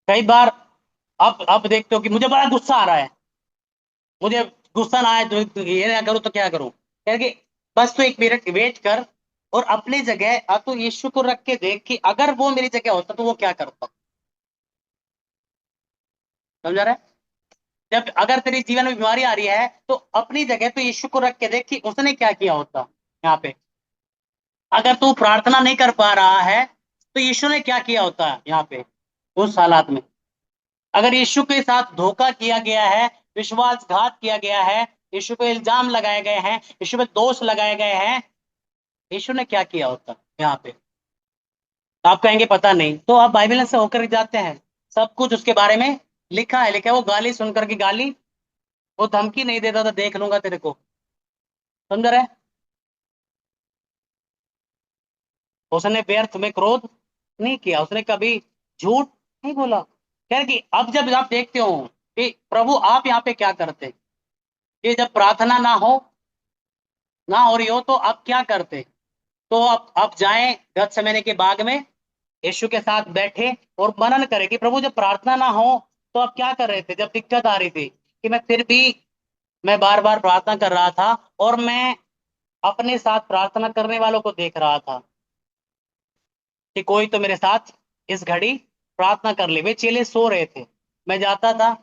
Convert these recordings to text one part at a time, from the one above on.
कई बार अब देखते हो कि मुझे बड़ा गुस्सा आ रहा है, मुझे गुस्सा ना आए तो ये ना करूँ तो क्या करूं, कह कि बस तू एक मिनट वेट कर, और अपनी जगह अब तू यीशु को रख के देख कि अगर वो मेरी जगह होता तो वो क्या करता। समझ रहा है? जब अगर तेरी जीवन में बीमारी आ रही है तो अपनी जगह तो यीशु को रख के देख कि उसने क्या किया होता यहाँ पे। अगर तू प्रार्थना नहीं कर पा रहा है तो यीशु ने क्या किया होता यहाँ पे उस हालात में। अगर यीशु के साथ धोखा किया गया है, विश्वासघात किया गया है, यीशु पे इल्जाम लगाए गए हैं, यीशु पे दोष लगाए गए हैं, यीशु ने क्या किया होता यहाँ पे। तो आप कहेंगे पता नहीं, तो आप बाइबल से होकर जाते हैं, सब कुछ उसके बारे में लिखा है। वो गाली सुनकर की गाली, वो धमकी नहीं देता था देख लूंगा तेरे को। समझ रहे? उसने व्यर्थ में क्रोध नहीं किया, उसने कभी झूठ नहीं बोला। खैर कि अब जब आप देखते हो कि प्रभु आप यहाँ पे क्या करते, कि जब प्रार्थना ना हो रही हो तो आप क्या करते। तो आप जाएं गतसमने के बाग में, यीशु के साथ बैठे और मनन करें कि प्रभु जब प्रार्थना ना हो तो आप क्या कर रहे थे, जब दिक्कत आ रही थी कि मैं फिर भी मैं बार बार प्रार्थना कर रहा था, और मैं अपने साथ प्रार्थना करने वालों को देख रहा था कि कोई तो मेरे साथ इस घड़ी प्रार्थना कर ले। वे चेले सो रहे थे, मैं जाता था।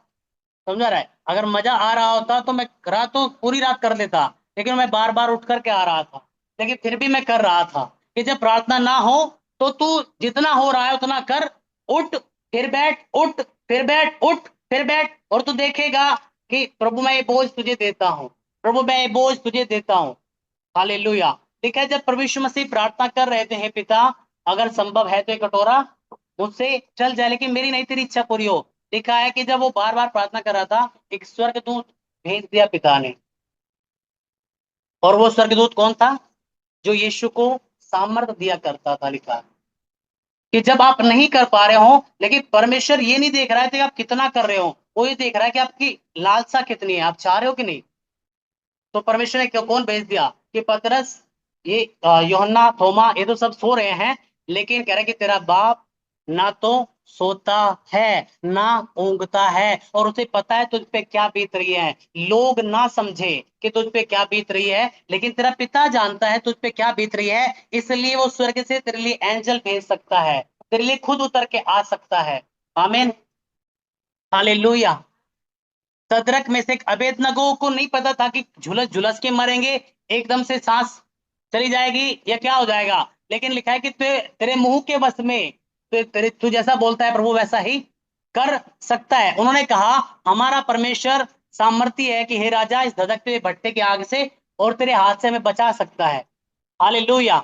समझा रहा है? अगर मजा आ रहा होता तो मैं रात तो पूरी रात कर लेता, लेकिन मैं बार बार उठ करके आ रहा था, लेकिन फिर भी मैं कर रहा था। कि जब प्रार्थना ना हो तो तू जितना हो रहा है उतना कर, उठ फिर बैठ, उठ फिर बैठ, उठ फिर बैठ, और तू देखेगा कि प्रभु मैं ये बोझ तुझे देता हूँ, प्रभु मैं ये बोझ तुझे देता हूँ। हालेलुया। ठीक है, जब प्रभु यीशु मसीह प्रार्थना कर रहे थे, हे पिता अगर संभव है तो ये कटोरा मुझसे चल जाए, लेकिन मेरी नहीं तेरी इच्छा पूरी हो। लिखा है कि जब वो बार बार प्रार्थना कर रहा था, एक स्वर्गदूत भेज दिया पिता ने। और वो स्वर्गदूत कौन था? जो यीशु को सामर्थ्य दिया करता था। लिखा है कि जब आप नहीं कर पा रहे हो, लेकिन परमेश्वर ये नहीं देख रहा है कि आप कितना कर रहे हो, वो ये देख रहा है कि आपकी लालसा कितनी है, आप चाह रहे हो कि नहीं। तो परमेश्वर ने कौन भेज दिया कि पतरस, ये यूहन्ना, थोमा, ये तो सब सो रहे हैं, लेकिन कह रहे कि तेरा बाप ना तो सोता है ना ऊंघता है, और उसे पता है तुझ पे क्या बीत रही है। लोग ना समझे कि तुझ पे क्या बीत रही है, लेकिन तेरा पिता जानता है तुझ पे क्या बीत रही है, इसलिए वो स्वर्ग से तेरे लिए एंजल भेज सकता है, तेरे लिए खुद उतर के आ सकता है। आमीन। हालेलुया। सदरक में से अबेदनगो को नहीं पता था कि झुलस झुलस के मरेंगे, एकदम से सांस चली जाएगी या क्या हो जाएगा, लेकिन लिखा है कि तेरे मुंह के बस में, तेरे तू जैसा बोलता है प्रभु वैसा ही कर सकता है। उन्होंने कहा हमारा परमेश्वर सामर्थ्य है कि हे राजा इस धधकते हुए भट्टे की आग से और तेरे हाथ से हमें बचा सकता है। हालेलुया।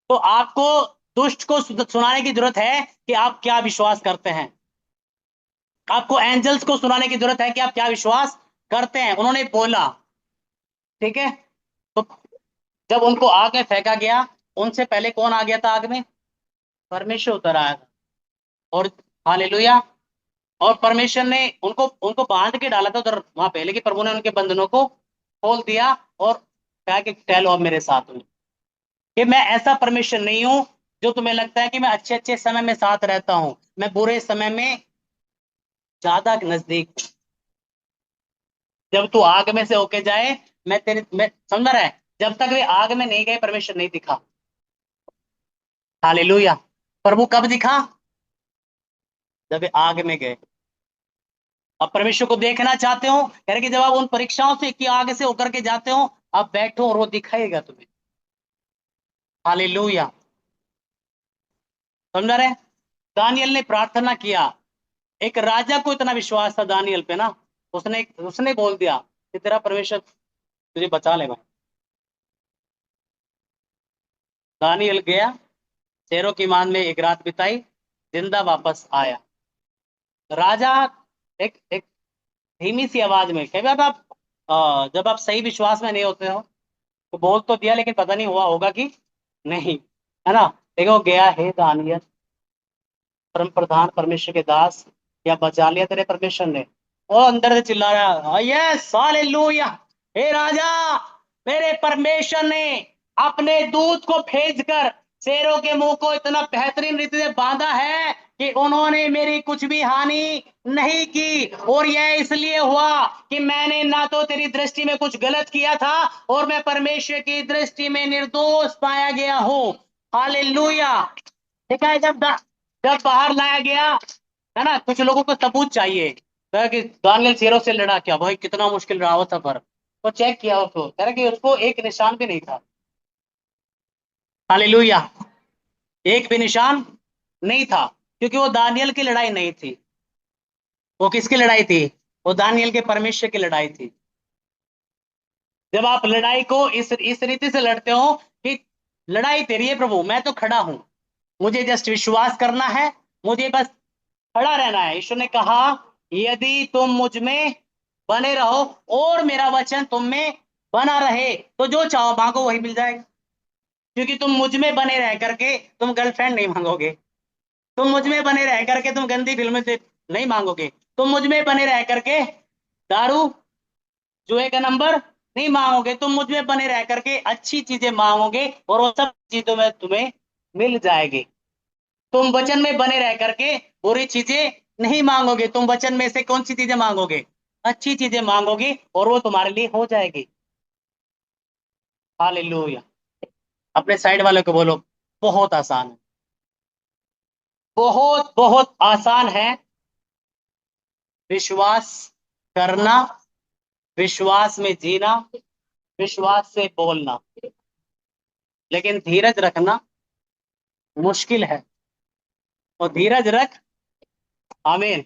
तो आपको दुष्ट को सुनाने की जरूरत है कि आप क्या विश्वास करते हैं। आपको एंजल्स को सुनाने की जरूरत है कि आप क्या विश्वास करते हैं। उन्होंने बोला, ठीक है। तो जब उनको आग में फेंका गया, उनसे पहले कौन आ गया था आग में? परमेश्वर उतर आया था। और हालेलुया। और परमेश्वर ने उनको उनको बांध के डाला था उधर वहां पे, लेकिन प्रभु ने उनके बंधनों को खोल दिया और कहा कि टहलो अब मेरे साथ में। कि मैं ऐसा परमेश्वर नहीं हूं जो तुम्हें लगता है कि मैं अच्छे अच्छे समय में साथ रहता हूं, मैं बुरे समय में ज्यादा नजदीक हूं। जब तू आग में से होके जाए, मैं समझ रहा है, जब तक वे आग में नहीं गए परमेश्वर नहीं दिखा। हालेलुया। प्रभु कब दिखा? जब वे आग में गए। अब परमेश्वर को देखना चाहते हो, कह रहे कि जब आप उन परीक्षाओं से की आग से होकर के जाते हो, आप बैठो और वो दिखाएगा तुम्हें। हालेलुया। समझ रहे? दानियल ने प्रार्थना किया, एक राजा को इतना विश्वास था दानियल पे ना, उसने उसने बोल दिया कि तेरा परमेश्वर तुझे बचा ले भाई। दानियल गया, शेरों की मान में एक रात बिताई, जिंदा वापस आया। राजा एक धीमी सी आवाज में, कई बार आप जब आप सही विश्वास में नहीं होते हो तो बोल तो दिया, लेकिन पता नहीं हुआ होगा कि नहीं, है ना। देखो गया है दानियल, परम प्रधान परमेश्वर के दास, या बचा लिया तेरे परमेश्वर ने। वो अंदर से चिल्ला रहा, यस हालेलुया, हे राजा मेरे परमेश्वर ने अपने दूत को भेजकर शेरों के मुंह को इतना बेहतरीन रीति से बांधा है कि उन्होंने मेरी कुछ भी हानि नहीं की, और यह इसलिए हुआ कि मैंने ना तो तेरी दृष्टि में कुछ गलत किया था, और मैं परमेश्वर की दृष्टि में निर्दोष पाया गया हूं। हालेलुया। ठीक है, जब बाहर लाया गया, है ना, कुछ लोगों को सबूत चाहिए। कहा कि दानियल शेरों से लड़ा, क्या भाई कितना मुश्किल रहा वो सफर। तो चेक किया उसको, कह रहा कि उसको एक निशान भी नहीं था। हालेलुया। एक भी निशान नहीं था, क्योंकि वो दानियल की लड़ाई नहीं थी। वो किसकी लड़ाई थी? वो दानियल के परमेश्वर की लड़ाई थी। जब आप लड़ाई को इस रीति से लड़ते हो कि लड़ाई तेरी है प्रभु, मैं तो खड़ा हूं, मुझे जस्ट विश्वास करना है, मुझे बस खड़ा रहना है। यीशु ने कहा, यदि तुम मुझ में बने रहो और मेरा वचन तुम में बना रहे, तो जो चाहो मांगो वही मिल जाएगा। क्योंकि तुम मुझ में बने रह करके तुम गर्लफ्रेंड नहीं मांगोगे, तुम मुझ में बने रह करके तुम गंदी फिल्में से नहीं मांगोगे, तुम मुझ में बने रह करके दारू जुए का नंबर नहीं मांगोगे, तुम मुझ में बने रह करके अच्छी चीजें मांगोगे, और वो सब चीजों में तुम्हें मिल जाएगी। तुम वचन में बने रह करके बुरी चीजें नहीं मांगोगे, तुम वचन में से कौन सी चीजें मांगोगे? अच्छी चीजें मांगोगे, और वो तुम्हारे लिए हो जाएगी। हालेलुया। अपने साइड वाले को बोलो, बहुत आसान है, बहुत बहुत आसान है विश्वास करना, विश्वास में जीना, विश्वास से बोलना। लेकिन धीरज रखना मुश्किल है। और धीरज रख, आमीन।